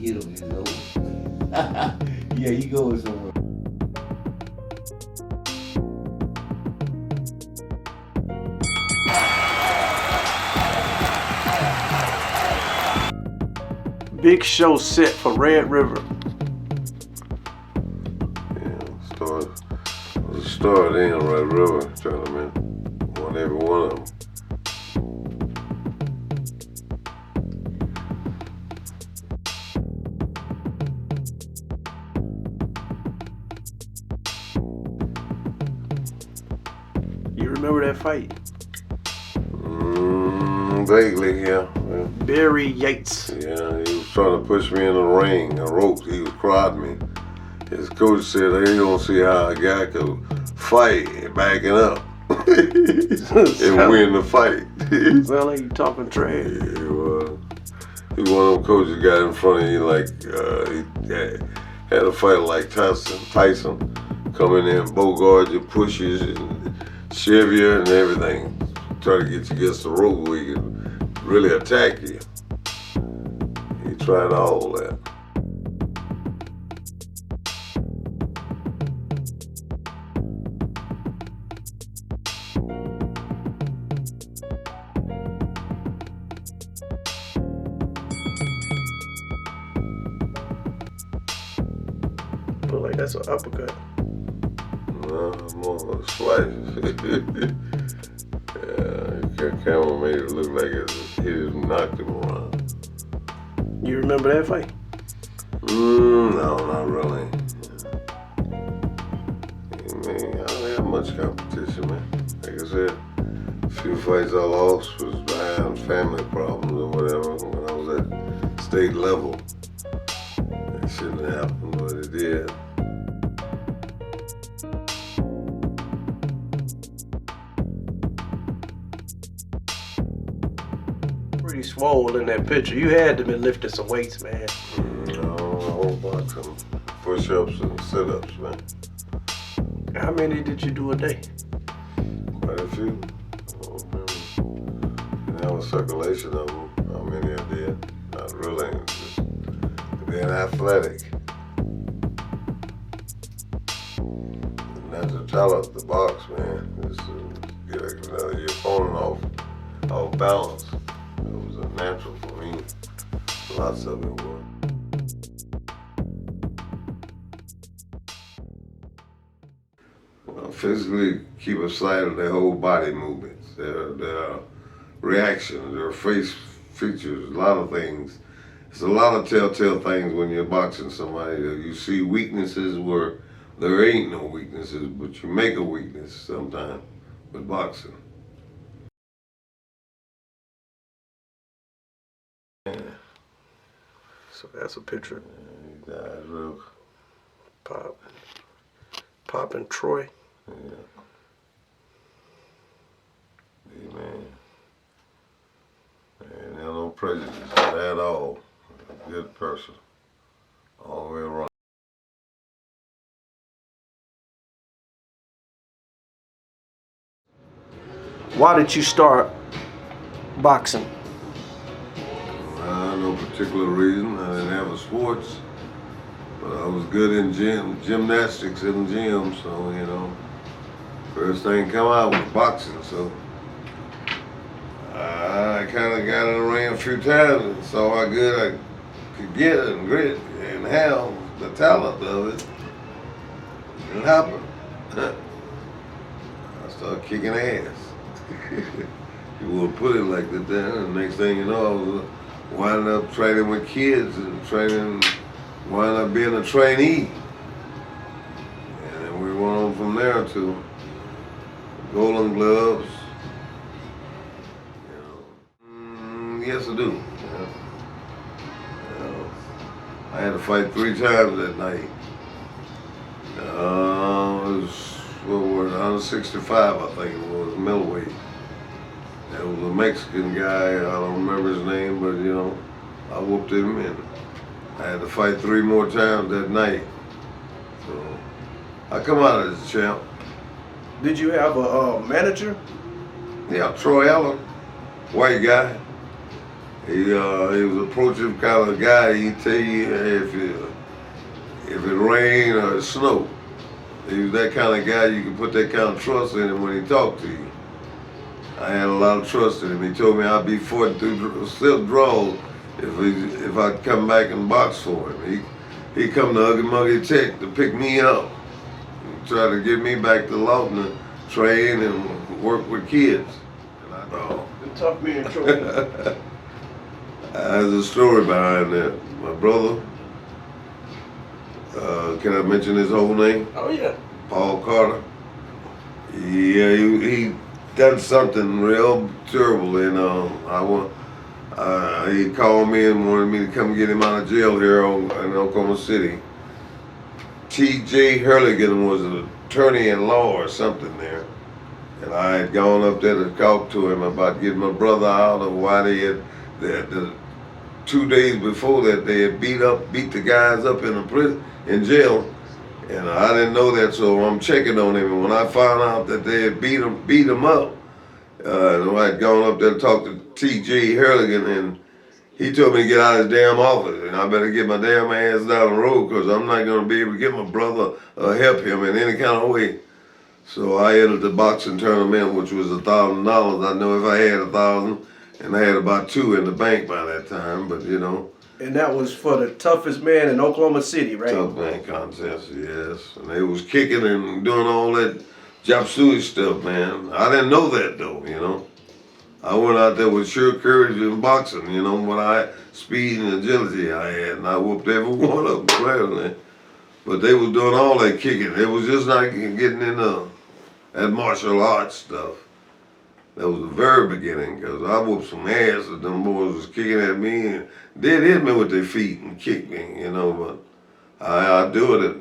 get him, you know. Yeah, he goes somewhere. Big show set for Red River. Started in Red River tournament. Won every one of them. You remember that fight? Vaguely, yeah. Barry Yates. Yeah, he was trying to push me in the ring, the ropes. He was prodding me. His coach said, "Hey, you don't see how a guy could fight backing up and win the fight." Sound like you talking trash. Yeah, he was. He one of them coaches got in front of you like he had a fight like Tyson come in there and bogard you, pushes and shove you and everything. Try to get you against the rope where he can really attack you. He tried all that. Look like that's an uppercut. No, more of a slice. Yeah, camera made it look like it just knocked him around. You remember that fight? No, not really. Man, I don't have much competition, man. Like I said, a few fights I lost was behind family problems or whatever when I was at state level. It shouldn't have happened, but it did. Pretty swole in that picture. You had to be lifting some weights, man. No, a whole bunch of push-ups and sit-ups, man. How many did you do a day? Quite a few. I don't remember. Didn't have a circulation of them. How many I did? Not really. Just being athletic. And that's the talent of the box, man. Just to get your opponent off balance. It was a natural for me. Lots of it was. Physically keep a sight of their whole body movements, their reactions, their face features, a lot of things. It's a lot of telltale things when you're boxing somebody. You see weaknesses where there ain't no weaknesses, but you make a weakness sometimes with boxing. Yeah. So that's a picture. He died real. Pop and Troy. Yeah. Yeah, man. Ain't have no prejudice at all. A good person. All the way around. Why did you start boxing? No particular reason. I didn't have a sports. But I was good in gymnastics in the gym, so, you know. First thing come out was boxing, so I kind of got in the ring a few times and saw how good I could get and grit and have the talent of it. It happened. I started kicking ass. You would put it like that, and the next thing you know, I was winding up training with kids and wound up being a trainee. And then we went on from there to Golden Gloves. You know. Yes, I do. Yeah. I had to fight 3 times that night. It was, what was it, 165, I think it was, middleweight. There was a Mexican guy, I don't remember his name, but you know, I whooped him and I had to fight 3 more times that night. So I come out as a champ. Did you have a manager? Yeah, Troy Allen, white guy. He was an approachable kind of guy. He'd tell you if it rained or it snowed. He was that kind of guy you could put that kind of trust in him when he talked to you. I had a lot of trust in him. He told me I'd be 42 silk draws if I'd come back and box for him. He come to Huggy Muggy Tech to pick me up, and try to get me back to Lawton to train and work with kids. And I thought, The tough man trophy. there's a story behind that. My brother, can I mention his whole name? Oh yeah. Paul Carter. Yeah, he done something real terrible, and he called me and wanted me to come get him out of jail here in Oklahoma City. T.J. Hurligan was an attorney in law or something there, and I had gone up there to talk to him about getting my brother out of why they had the 2 days before that they had beat the guys up in the prison in jail. And I didn't know that, so I'm checking on him. And when I found out that they had beat him up, and I had gone up there to talk to T.J. Hurligan, and he told me to get out of his damn office, and I better get my damn ass down the road because I'm not going to be able to get my brother or help him in any kind of way. So I entered the boxing tournament, which was $1,000. I know if I had 1,000, and I had about 2 in the bank by that time, but you know. And that was for the toughest man in Oklahoma City, right? Tough man contest, yes. And they was kicking and doing all that chop suey stuff, man. I didn't know that though, you know. I went out there with sheer courage in boxing, you know, what speed and agility I had, and I whooped every one of them gladly. But they was doing all that kicking. It was just not getting into that martial arts stuff. That was the very beginning, because I whooped some ass and them boys was kicking at me and they'd hit me with their feet and kick me, you know, but I do it.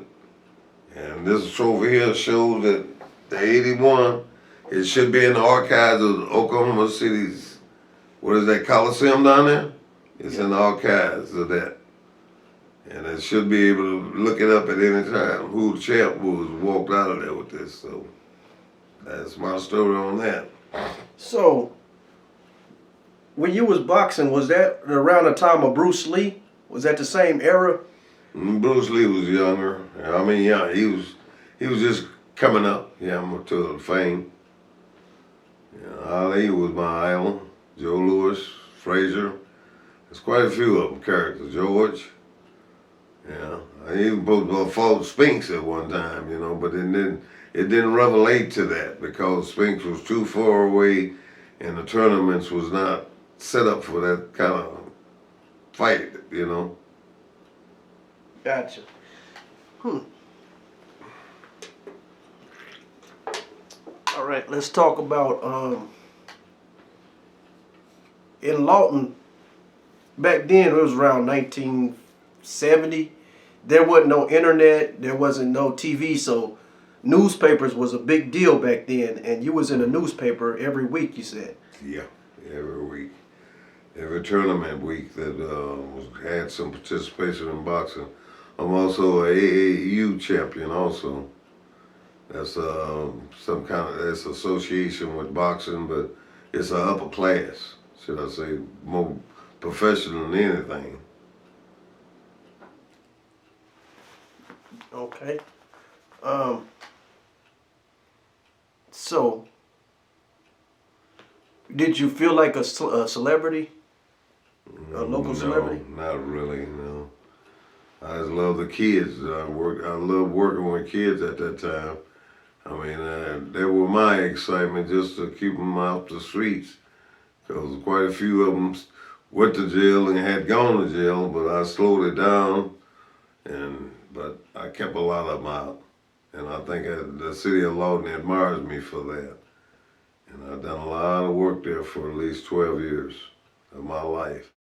And this trophy here shows that the 81, it should be in the archives of Oklahoma City's, what is that, Coliseum down there? It's in the archives of that. And it should be able to look it up at any time who the champ was walked out of there with this. So that's my story on that. So, when you was boxing, was that around the time of Bruce Lee? Was that the same era? Bruce Lee was younger. I mean, yeah, he was just coming up, to fame. Ali was my idol. Joe Louis, Frazier. There's quite a few of them characters. George. Yeah, I even fought Spinks at one time, you know, but it didn't relate to that because Spinks was too far away and the tournaments was not set up for that kind of fight, you know. Gotcha. All right, let's talk about in Lawton. Back then, it was around 1970. There wasn't no internet. There wasn't no TV, so newspapers was a big deal back then. And you was in a newspaper every week, you said. Yeah, every week. Every tournament week that had some participation in boxing. I'm also a AAU champion also. That's some kind of, that's association with boxing, but it's an upper class, should I say, more professional than anything. Okay. So, did you feel like a celebrity? A local celebrity? Not really, no. I just love the kids. I love working with kids at that time. I mean, they were my excitement just to keep them out the streets. Because quite a few of them went to jail and had gone to jail, but I slowed it down. But I kept a lot of them out. And I think the city of Lawton admires me for that. And I've done a lot of work there for at least 12 years of my life.